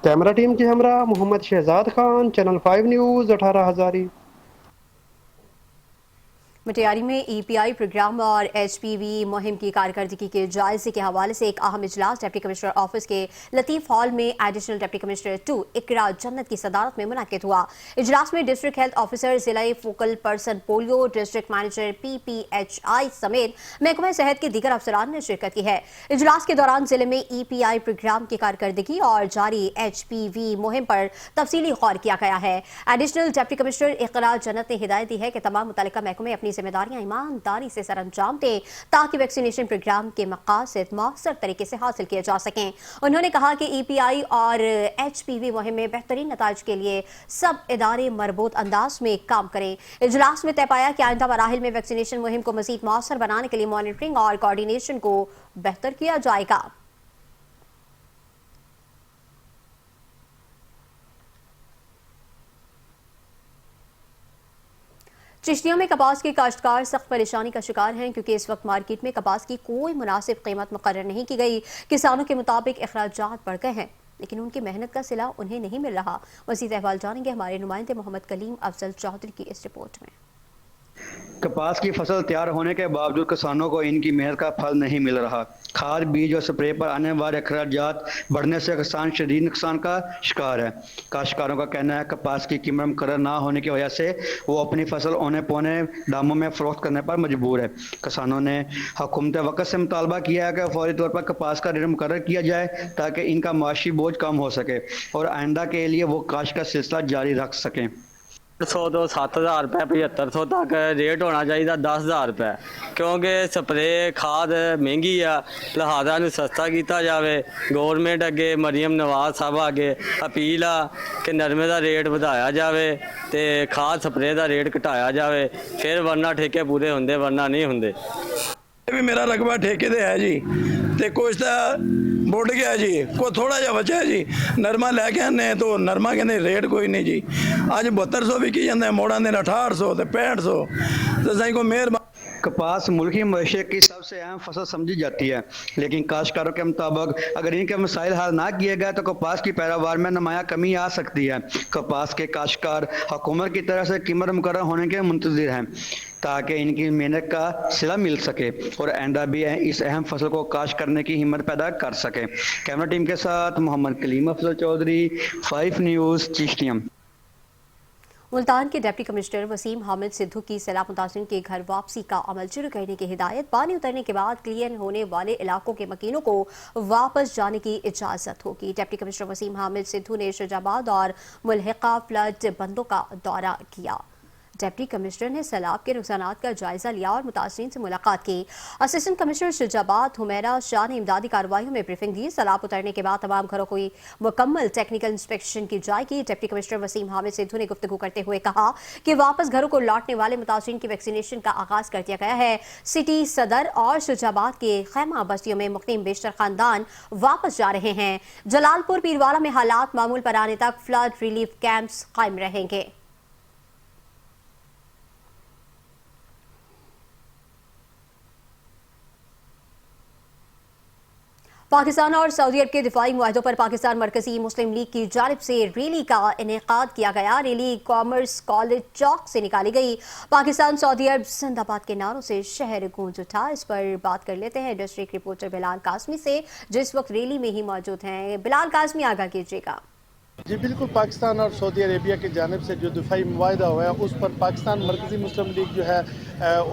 कैमरा टीम के हमरा मोहम्मद शहजाद खान, चैनल 5 न्यूज़, 18,000। मटियारी में EPI प्रोग्राम और HPV मुहिम की कारकर्दगी के जायजे के हवाले से एक अहम इजलास डिप्टी कमिश्नर ऑफिस के लतीफ़ हॉल में एडिशनल डिप्टी कमिश्नर 2 इकरा जन्नत की सदारत में मुनक्किद हुआ। इजलास में डिस्ट्रिक्ट हेल्थ ऑफिसर, जिला focal person polio, district manager PPHI समेत महकमा सेहत के दीगर अफसरान ने शिरकत की है। इजलास के दौरान जिले में EPI प्रोग्राम की कारकर्दगी और जारी HPV मुहिम पर तफसीली गौर किया गया है। एडिशनल डिप्टी कमिश्नर इकरा जन्नत ने हिदायत दी है कि तमाम मुतल्लिका महकमे अपनी जिम्मेदारियां ईमानदारी से सरअंजाम दें ताकि वैक्सीनेशन प्रोग्राम के मकासद मौसर तरीके से हासिल किए जा सकें। उन्होंने कहा कि EPI और HPV मुहिम में बेहतरीन नताइज के लिए सब इदारे मरबूत अंदाज में काम करें। इजलास में तय पाया कि आइंदा मराहिल में वैक्सीनेशन मुहिम को मजीद मौसर बनाने के लिए मॉनिटरिंग और कोऑर्डिनेशन को बेहतर किया जाएगा। चिश्तिया में कपास के काश्तकार सख्त परेशानी का शिकार हैं क्योंकि इस वक्त मार्केट में कपास की कोई मुनासिब कीमत मुकर्रर नहीं की गई। किसानों के मुताबिक अखराजात बढ़ गए हैं लेकिन उनकी मेहनत का सिला उन्हें नहीं मिल रहा। मज़ीद अहवाल जानेंगे हमारे नुमाइंदे मोहम्मद कलीम अफजल चौधरी की इस रिपोर्ट में। कपास की फसल तैयार होने के बावजूद किसानों को इनकी मेहनत का फल नहीं मिल रहा। खाद, बीज और स्प्रे पर आने वाले अखराजात बढ़ने से किसान शदीद नुकसान का शिकार है। काश्तकारों का कहना है कपास की कीमत मुकर्रर ना होने की वजह से वो अपनी फसल औने पौने दामों में फरोख्त करने पर मजबूर है। किसानों ने हुकूमत वक़्त से मुतालबा किया है कि फौरी तौर पर कपास का रेट मुकर्रर किया जाए ताकि इनका माशी बोझ कम हो सके और आइंदा के लिए वो काश्त का सिलसिला जारी रख सकें। 100 ਤੋਂ 7000 ਰੁਪਏ 7500 ਤੱਕ ਰੇਟ ਹੋਣਾ ਚਾਹੀਦਾ 10000 ਰੁਪਏ, ਕਿਉਂਕਿ ਸਪਰੇ ਖਾਦ ਮਹਿੰਗੀ ਆ, ਲਿਹਾਜ਼ਾ ਨੂੰ ਸਸਤਾ ਕੀਤਾ ਜਾਵੇ। ਗਵਰਨਮੈਂਟ ਅੱਗੇ ਮਰੀਮ ਨਵਾਜ਼ ਸਾਹਿਬ ਅੱਗੇ ਅਪੀਲ ਆ ਕਿ ਨਰਮੇ ਦਾ ਰੇਟ ਵਧਾਇਆ ਜਾਵੇ ਤੇ ਖਾਦ ਸਪਰੇ ਦਾ ਰੇਟ ਘਟਾਇਆ ਜਾਵੇ, ਫਿਰ ਵਰਨਾ ਠੇਕੇ ਪੂਰੇ ਹੁੰਦੇ, ਵਰਨਾ ਨਹੀਂ ਹੁੰਦੇ। ਵੀ ਮੇਰਾ ਰਕਬਾ ਠੇਕੇ ਤੇ ਹੈ ਜੀ, ਤੇ ਕੁਛ ਤਾਂ ਬੁੱਢ ਗਿਆ ਜੀ, ਕੋਈ ਥੋੜਾ ਜਿਹਾ ਬਚਿਆ ਜੀ। ਨਰਮਾ ਲੈ ਕੇ ਆਨੇ ਤਾਂ ਨਰਮਾ ਕਹਿੰਦੇ ਰੇਟ ਕੋਈ ਨਹੀਂ ਜੀ, ਅੱਜ 7200 ਵਿਕੀ ਜਾਂਦਾ, ਮੋੜਾਂ ਦੇ 6800 ਤੇ 6500, तो सही को मेहरबानी। कपास मुल्क की मईशत की सबसे अहम फसल समझी जाती है, लेकिन काश्तकारों के मुताबिक अगर इनके मसाइल हल ना किए गए तो कपास की पैदावार में नुमाया कमी आ सकती है। कपास के काश्तकार हुकूमत की तरफ से कीमत मुकर्रर होने के मुंतज़िर हैं ताकि इनकी मेहनत का सिला मिल सके और आइंदा भी इस अहम फसल को काश्त करने की हिम्मत पैदा कर सके। कैमरा टीम के साथ मोहम्मद कलीम अफजल चौधरी, 5 न्यूज़, चिश्तियम। मुल्तान के डिप्टी कमिश्नर वसीम हामिद सिद्धू की सैलाब मुतासिरीन के घर वापसी का अमल शुरू करने की हिदायत। पानी उतरने के बाद क्लियर होने वाले इलाकों के मकीनों को वापस जाने की इजाजत होगी। डिप्टी कमिश्नर वसीम हामिद सिद्धू ने शुजाबाद और मुल्हिका फ्लड बंदों का दौरा किया। डिप्टी कमिश्नर ने सैलाब के नुकसानात का जायजा लिया और मुतासरीन से मुलाकात की। असिस्टेंट कमिश्नर शुजाबाद हुमैरा शाह ने इमदादी कार्रवाइयों में ब्रीफिंग दी। सैलाब उतरने के बाद तमाम घरों को मुकम्मल टेक्निकल इंस्पेक्शन की जाएगी। डिप्टी कमिश्नर वसीम हामिद सिद्धू ने गुफ्तगू करते हुए कहा कि वापस घरों को लौटने वाले मुतासरीन की वैक्सीनेशन का आगाज कर दिया गया है। सिटी सदर और शुजाबाद के खैमा बस्तियों में मुक़ीम बेशतर खानदान वापस जा रहे हैं। जलालपुर पीरवाला में हालात मामूल पर आने तक फ्लड रिलीफ कैंप्स कायम रहेंगे। पाकिस्तान और सऊदी अरब के दिफाई मुआहदों पर पाकिस्तान मरकजी मुस्लिम लीग की जानिब से रैली का इनेकाद किया गया। रैली कॉमर्स कॉलेज चौक से निकाली गई। पाकिस्तान सऊदी अरब जिंदाबाद के नारों से शहर गूंज उठा। इस पर बात कर लेते हैं डिस्ट्रिक्ट रिपोर्टर बिलाल कासमी से, जो इस वक्त रैली में ही मौजूद हैं। बिलाल कासमी, आगाह कीजिएगा। जी बिल्कुल, पाकिस्तान और सऊदी अरेबिया की जानिब से जो दिफाई मुआहदा हुआ है उस पर पाकिस्तान मरकजी मुस्लिम लीग जो है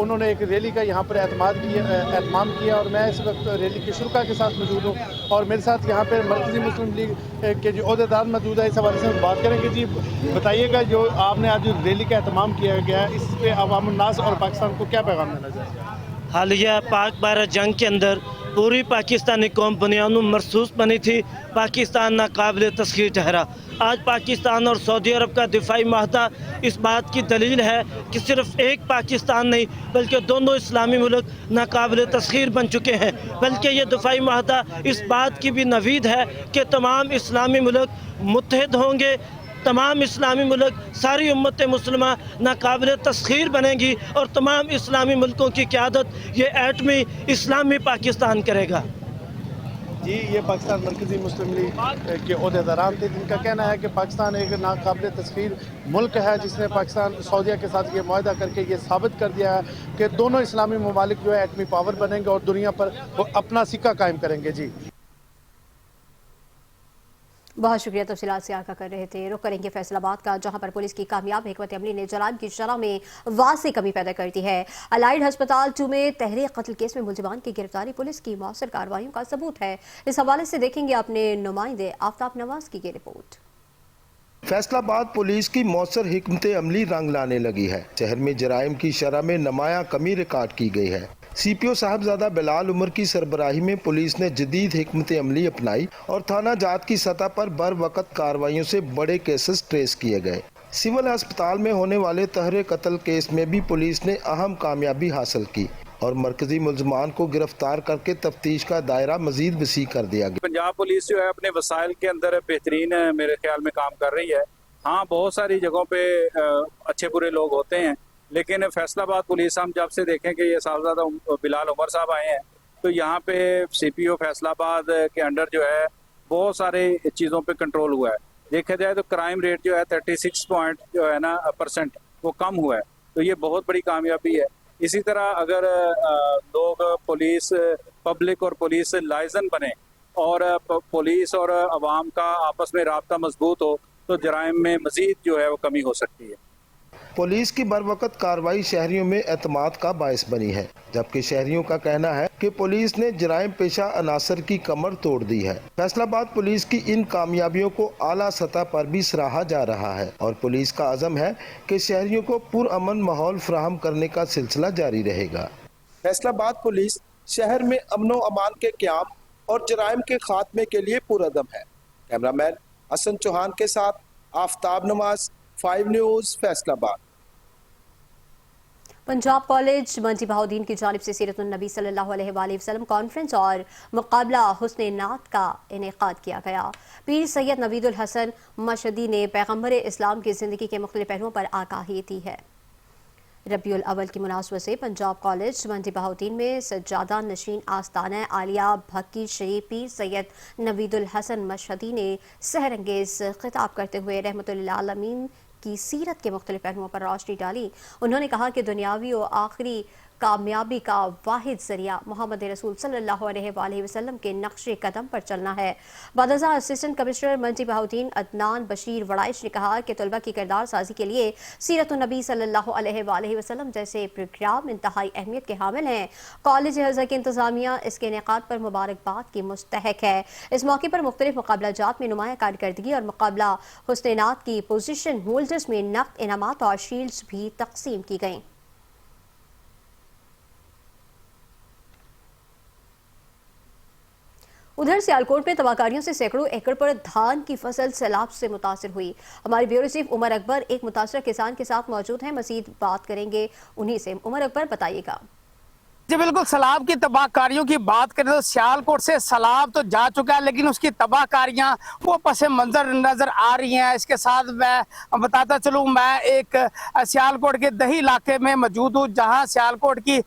उन्होंने एक रैली का यहाँ पर एहतमाम किया और मैं इस वक्त रैली के शुरुका के साथ मौजूद हूँ और मेरे साथ यहाँ पर मरकजी मुस्लिम लीग के जो अहदेदार मौजूद है। इस हवाले से बात करेंगे। जी बताइएगा, जो आपने आज रैली का एहतमाम किया गया है, इस पर अवाम उन्नास और पाकिस्तान को क्या पैगाम देना चाहिए? हालिया पाक भारत जंग के अंदर पूरी पाकिस्तानी कौम बुनियादों महसूस बनी थी। पाकिस्तान नाकाबिल तस्खीर ठहरा। आज पाकिस्तान और सऊदी अरब का दिफाई माहदा इस बात की दलील है कि सिर्फ एक पाकिस्तान नहीं बल्कि दोनों इस्लामी मुल्क नाकाबिल तस्खीर बन चुके हैं। बल्कि ये दिफाई माहदा इस बात की भी नवीद है कि तमाम इस्लामी मुल्क मुत्तहिद होंगे। तमाम इस्लामी मुल्क, सारी उम्मत मुस्लिमा नाकाबिल तस्खीर बनेगी और तमाम इस्लामी मुल्कों की क़यादत ये एटमी इस्लामी पाकिस्तान करेगा। जी, ये पाकिस्तान मरकजी मुस्लिम लीग के अहदेदारान थे, जिनका कहना है कि पाकिस्तान एक नाकाबिल तस्खीर मुल्क है, जिसने पाकिस्तान सऊदीया के साथ ये मुआहदा करके ये साबित कर दिया है कि दोनों इस्लामी ममालिक जो है एटमी पावर बनेंगे और दुनिया पर वो अपना सिक्का कायम करेंगे। जी बहुत शुक्रिया। तफसीलात से आगाह कर रहे थे। रुख करेंगे फैसलाबाद का, जहां पर पुलिस की कामयाब हिकमत अमली ने जराइम की शरह में वाज़ेह कमी पैदा कर दी है। अलाइड अस्पताल 2 में तहरीक कत्ल केस में मुलजिमान की गिरफ्तारी पुलिस की मौसर कार्रवाइयों का सबूत है। इस हवाले से देखेंगे अपने नुमाइंदे आफ्ताब नवाज की ये रिपोर्ट। फैसलाबाद पुलिस की मौसर हिकमत अमली रंग लाने लगी है। शहर में जराइम की शरह में नुमाया कमी रिकॉर्ड की गई है। CPO साहबजादा बिलाल उमर की सरबराही में पुलिस ने जदीद हिकमत अमली अपनाई और थाना जात की सतह पर बर वक़्त कार्रवाइयों से बड़े केसेस ट्रेस किए गए। सिविल अस्पताल में होने वाले तहरे कत्ल केस में भी पुलिस ने अहम कामयाबी हासिल की और मरकजी मुलजमान को गिरफ्तार करके तफ्तीश का दायरा मजीद वसी कर दिया गया। पंजाब पुलिस जो है अपने वसाइल के अंदर बेहतरीन मेरे ख्याल में काम कर रही है। हाँ, बहुत सारी जगहों पे अच्छे बुरे लोग होते हैं, लेकिन फैसलाबाद पुलिस हम जब से देखें कि ये साहबजादा बिलाल उमर साहब आए हैं तो यहाँ पे CPO फैसलाबाद के अंडर जो है बहुत सारे चीज़ों पे कंट्रोल हुआ है। देखा जाए तो क्राइम रेट जो है 36% वो कम हुआ है, तो ये बहुत बड़ी कामयाबी है। इसी तरह अगर लोग पुलिस पब्लिक और पुलिस लाइजन बने और पुलिस और आवाम का आपस में राब्ता मजबूत हो तो जराइम में मजीद जो है वो कमी हो सकती है। पुलिस की बरवकत कार्रवाई शहरियों में एतमाद का बायस बनी है, जबकि शहरियों का कहना है कि पुलिस ने जराइम पेशा अनासर की कमर तोड़ दी है। फैसलाबाद पुलिस की इन कामयाबियों को आला सतह पर भी सराहा जा रहा है और पुलिस का अज़म है कि शहरियों को पुरअमन माहौल फराहम करने का सिलसिला जारी रहेगा। फैसलाबाद पुलिस शहर में अमनो अमान के क़याम और जराइम के खात्मे के लिए पुरअज़म है। कैमरामैन हसन चौहान के साथ आफ्ताब नवाज, 5 न्यूज़, फैसलाबाद। पंजाब कॉलेज मंडी बहाउद्दीन की जानिब से सीरत नबी सल्लल्लाहु अलैहि वसल्लम कॉन्फ्रेंस और मुकाबला हुस्न नात का इनेकाद किया गया। पीर सैयद नवीदुल हसन मशहदी ने पैगम्बर इस्लाम की ज़िंदगी के मुख्तलिफ पहलुओं पर आगाही दी है। रबीउल अव्वल की मुनासबत से पंजाब कॉलेज मंडी बहाउद्दीन में सज्जादा नशीन आस्ताना आलिया भक्की शरीफ पीर सैयद नवीदुल हसन मशहदी ने सहरंगेज खिताब करते हुए रहमतुल आलमीन की सीरत के मुख्तलिफ पहलुओं पर रोशनी डाली। उन्होंने कहा कि दुनियावी और आखिरी कामयाबी का वाहिद जरिया मोहम्मद रसूल सल्लल्लाहु अलैहि वसल्लम के नक्शे कदम पर चलना है। बादशाह असिस्टेंट कमिश्नर मंडी बहाउद्दीन अदनान बशीर वड़ाइश ने कहा कि तलबा की किरदार साजी के लिए सीरत नबी सल्लल्लाहु अलैहि वसल्लम जैसे प्रोग्राम इंतहाई अहमियत के हामिल हैं। कॉलेज हज़ा की इंतजामिया इसके इनेकाद पर मुबारकबाद की मुस्तहक है। इस मौके पर मुख्तलिफ मुकाबला जात में नुमाया कारकर्दगी और मुकाबला हुस्न नात की पोजीशन होल्डर्स में नक़द इनामात और शील्ड्स भी तकसीम की गईं। उधर सियालकोट में तबाहकारियों से सैकड़ों एकड़ पर धान की फसल सैलाब से मुतासिर हुई। हमारे ब्यूरो चीफ उमर अकबर एक मुतासर किसान के साथ मौजूद हैं, मजीद बात करेंगे उन्हीं से। उमर अकबर, बताइएगा। जी बिल्कुल, सैलाब की तबाहकारियों की बात करें तो सियालकोट से सैलाब तो जा चुका है, लेकिन उसकी तबाहकारियां वो पस मंजर नज़र आ रही हैं। इसके साथ मैं बताता चलूँ, मैं एक सियालकोट के दही इलाके में मौजूद हूँ, जहां सियालकोट की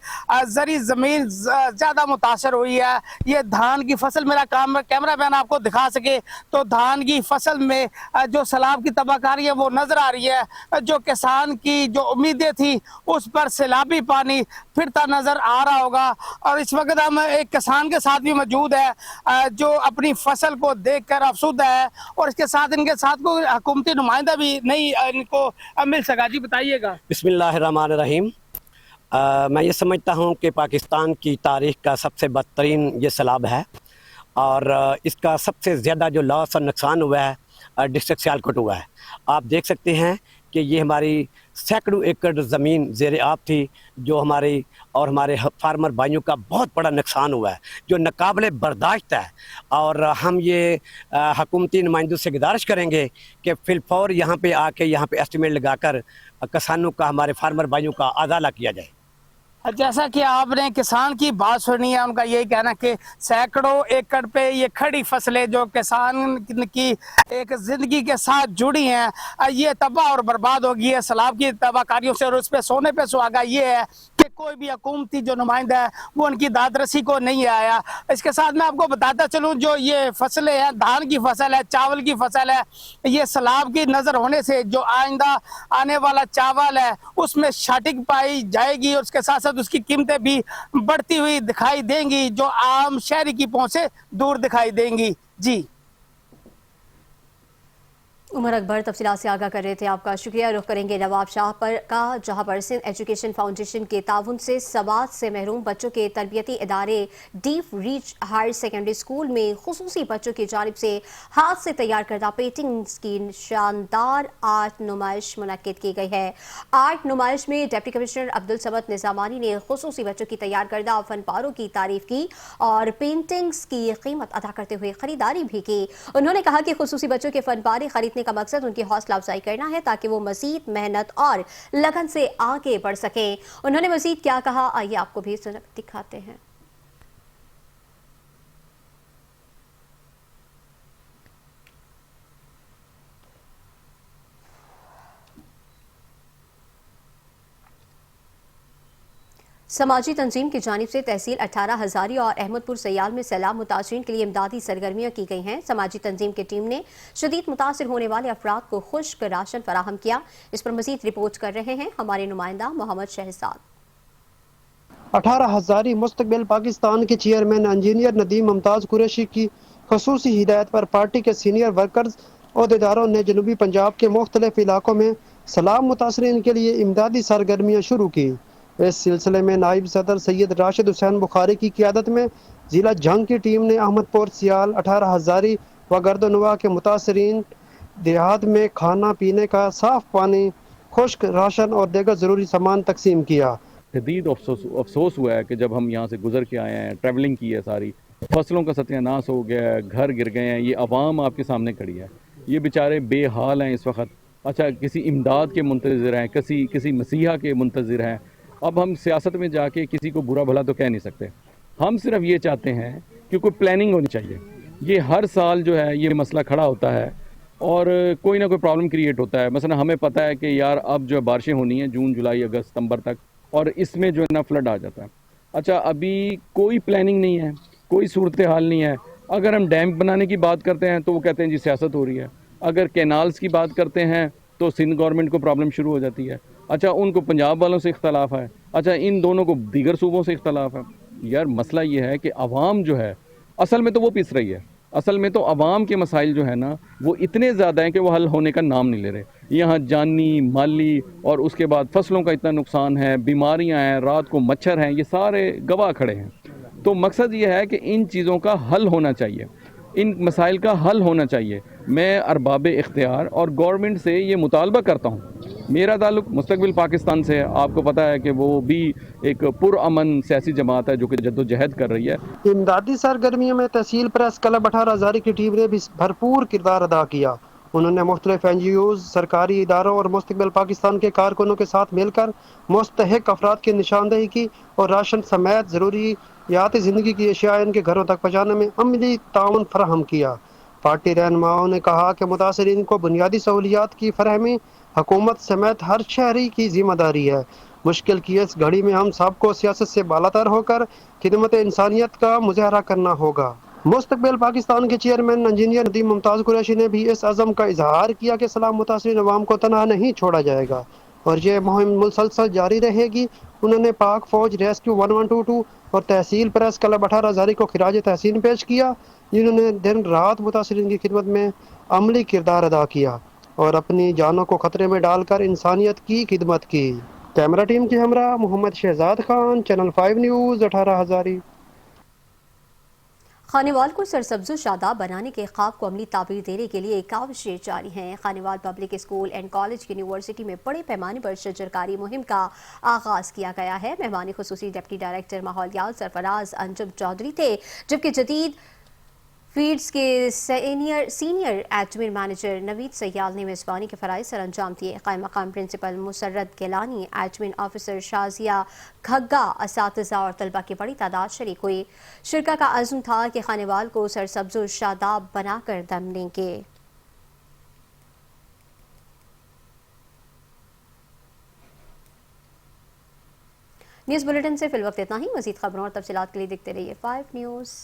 जरी ज़मीन ज़्यादा मुतासर हुई है। ये धान की फसल, मेरा काम कैमरा मैन आपको दिखा सके तो धान की फसल में जो सैलाब की तबाहकारी है वो नज़र आ रही है। जो किसान की जो उम्मीदें थी उस पर सैलाबी पानी फिरता नज़र आ रहा होगा। और इस वक्त हम एक किसान के साथ भी मौजूद है जो अपनी फसल को देखकर अफसुदा है, और इसके साथ इनके साथ कोई हुकूमती नुमाइंदा भी नहीं इनको मिल सका। जी बताइएगा। बिस्मिल्लाहिर्रहमानिर्रहीम। मैं ये समझता हूँ कि पाकिस्तान की तारीख का सबसे बदतरीन ये सैलाब है, और इसका सबसे ज़्यादा जो लॉस और नुकसान हुआ है डिस्ट्रिक्ट सियालकोट हुआ है। आप देख सकते हैं कि ये हमारी सैकड़ों एकड़ ज़मीन ज़ेर आब थी, जो हमारे फार्मर भाइयों का बहुत बड़ा नुकसान हुआ है, जो नाकाबिले बर्दाश्त है। और हम ये हुकूमती नुमाइंदों से गुजारिश करेंगे कि फिलफौर यहाँ पे आके यहाँ पे एस्टिमेट लगाकर किसानों का, हमारे फार्मर भाइयों का अदाला किया जाए। जैसा कि आपने किसान की बात सुनी है, उनका यही कहना कि सैकड़ों एकड़ पे ये खड़ी फसलें जो किसान की एक ज़िंदगी के साथ जुड़ी हैं, ये तबाह और बर्बाद हो गई है सैलाब की तबाहकारियों से। और उस पर सोने पे सुहागा ये है कि कोई भी हुकूमती जो नुमाइंदा है वो उनकी दादरसी को नहीं आया। इसके साथ मैं आपको बताता चलूँ, जो ये फसलें हैं, धान की फसल है, चावल की फसल है, ये सैलाब की नज़र होने से जो आइंदा आने वाला चावल है उसमें शाटिक पाई जाएगी, और उसके साथ साथ उसकी कीमतें भी बढ़ती हुई दिखाई देंगी, जो आम शहरी की पहुंच से दूर दिखाई देंगी। जी उमर अकबर तफसीलात से आगाह कर रहे थे, आपका शुक्रिया। रुख करेंगे नवाब शाह पर का, जहां पर सिंध एजुकेशन फाउंडेशन के ताउन से सवाद से महरूम बच्चों के तरबियती इदारे deep reach higher secondary school में खुसूसी बच्चों की जानिब से हाथ से तैयार करदा पेंटिंग्स की शानदार आर्ट नुमाइश मुनक्किद की गई है। आर्ट नुमाइश में डिप्टी कमिश्नर अब्दुल समद निजामानी ने खुसूसी बच्चों की तैयार करदा फनपारों की तारीफ की और पेंटिंग्स की कीमत अदा करते हुए खरीदारी भी की। उन्होंने कहा कि खुसूसी बच्चों के फनपारे खरीदने का मकसद उनकी हौसला अफजाई करना है ताकि वो मजीद मेहनत और लगन से आगे बढ़ सकें। उन्होंने मजीद क्या कहा, आइए आपको भी दिखाते हैं। समाजी तंजीम की जानिब से तहसील 18 हजारी और अहमदपुर सयाल में सैलाब मुतासरीन के लिए इमदादी सरगर्मियाँ की गई हैं। समाजी तंजीम की टीम ने शदीद मुतासर होने वाले अफराद को खुश्क राशन फराहम किया। इस पर मजीद रिपोर्ट कर रहे हैं हमारे नुमाइंदा मोहम्मद शहजाद। 18 हजारी मुस्तकबिल पाकिस्तान के चेयरमैन इंजीनियर नदीम मुमताज कुरैशी की खसूसी हिदायत पर पार्टी के सीनियर वर्कर्स अहदेदारों ने जनूबी पंजाब के मुख्तलिफ इलाकों में सैलाब मुतासरीन के लिए इमदादी सरगर्मियाँ शुरू की। इस सिलसिले में नायब सदर सैयद राशिद हुसैन बुखारी की क़ियादत में ज़िला जंग की टीम ने अहमदपुर, सियाल, 18 हज़ारी व गर्दनवा के मुतासरीन देहात में खाना पीने का साफ पानी, खुश्क राशन और दीगर ज़रूरी सामान तकसीम किया। शदीद अफसोस हुआ है कि जब हम यहाँ से गुजर के आए हैं, ट्रैवलिंग की है सारी, फसलों का सत्यानाश हो गया है, घर गिर गए हैं, ये अवाम आपके सामने खड़ी है, ये बेचारे बेहाल हैं इस वक्त। अच्छा, किसी इमदाद के मुंतज़िर हैं, किसी मसीहा के मुंतज़िर हैं। अब हम सियासत में जाके किसी को बुरा भला तो कह नहीं सकते, हम सिर्फ ये चाहते हैं कि कोई प्लानिंग होनी चाहिए। ये हर साल जो है ये मसला खड़ा होता है और कोई ना कोई प्रॉब्लम क्रिएट होता है। मसलन हमें पता है कि यार अब जो बारिशें होनी हैं जून, जुलाई, अगस्त, सितंबर तक, और इसमें जो है ना फ्लड आ जाता है। अच्छा, अभी कोई प्लानिंग नहीं है, कोई सूरत हाल नहीं है। अगर हम डैम बनाने की बात करते हैं तो वो कहते हैं जी सियासत हो रही है। अगर कैनाल्स की बात करते हैं तो सिंध गवर्नमेंट को प्रॉब्लम शुरू हो जाती है। अच्छा, उनको पंजाब वालों से इख्तलाफ है। अच्छा, इन दोनों को दीगर सूबों से इख्तलाफ है। यार मसला ये है कि अवाम जो है असल में तो वो पिस रही है। असल में तो अवाम के मसाइल जो है ना वो इतने ज़्यादा हैं कि वो हल होने का नाम नहीं ले रहे। यहाँ जानी, माली और उसके बाद फसलों का इतना नुकसान है, बीमारियाँ हैं, रात को मच्छर हैं, ये सारे गवाह खड़े हैं। तो मकसद ये है कि इन चीज़ों का हल होना चाहिए, इन मसाइल का हल होना चाहिए। मैं अरबाब इख्तियार और गवर्नमेंट से ये मुतालबा करता हूँ। मेरा ताल्लुक मुस्तकबिल पाकिस्तान से है, आपको पता है कि वो भी एक पुरअमन सियासी जमात है जो कि जद्दोजहद कर रही है। इमदादी सरगर्मियों में तहसील प्रेस क्लब 18 हज़ारी की टीम ने भी भरपूर किरदार अदा किया। उन्होंने मुख्तलिफ NGOs, सरकारी इदारों और मुस्तकबिल पाकिस्तान के कारकुनों के साथ मिलकर मुस्तहिक अफराद की निशानदेही की और राशन समेत ज़रूरियात ज़िंदगी की अशिया इनके घरों तक पहुँचाने में अमली ताउन फराहम किया। पार्टी रहनुमाओं ने कहा कि मुतासरीन को बुनियादी सहूलियात की फरहमी हुकूमत समेत हर शहरी की जिम्मेदारी है। मुश्किल की इस घड़ी में हम सबको सियासत से बालातर होकर खिदमत इंसानियत का मुजाहरा करना होगा। मुस्तकबिल पाकिस्तान के चेयरमैन इंजीनियर नदीम मुमताज़ कुरैशी ने भी इस अज़म का इजहार किया कि सलाम मुतासरीन अवाम को तनहा नहीं छोड़ा जाएगा और ये मुहिम मुसलसल जारी रहेगी। उन्होंने पाक फौज रेस्क्यू 1122 और तहसील प्रेस क्लब 18 हज़ारी को खिराज तहसीन पेश किया, जिन्होंने दिन रात मुतासरीन की खिदमत में अमली किरदार अदा किया और अपनी जानों को खतरे में डालकर इंसानियत की खिदमत की। कैमरा टीम के हमरा मोहम्मद शहजाद खान, चैनल 5 न्यूज़, 18 हज़ारी। खानेवाल को सरसब्ज शादाब बनाने के ख्वाब को अमली ताबीर देने के लिए काविशें जारी हैं। Khanewal public school and college university में बड़े पैमाने पर शजरकारी मुहिम का आगाज किया गया है। मेहमान खुसूसी डिप्टी डायरेक्टर माहौलियात सरफराज अंजुम चौधरी थे, जबकि जदीद फीड्स के senior admin manager Naveed Sial ने मेज़बानी के फ़राइज़ सर अंजाम दिए। क़ायम मक़ाम principal Musarrat Gilani, admin officer Shazia Khagga, असातिज़ा और तलबा की बड़ी तादाद शरीक हुई। शिरका का अज़्म था कि खानेवाल को सरसब्ज़ शादाब बनाकर दम लेंगे। न्यूज़ बुलेटिन से फिलवक्त इतना ही। मज़ीद खबरों और तफसीलात के लिए देखते रहिए 5 न्यूज़।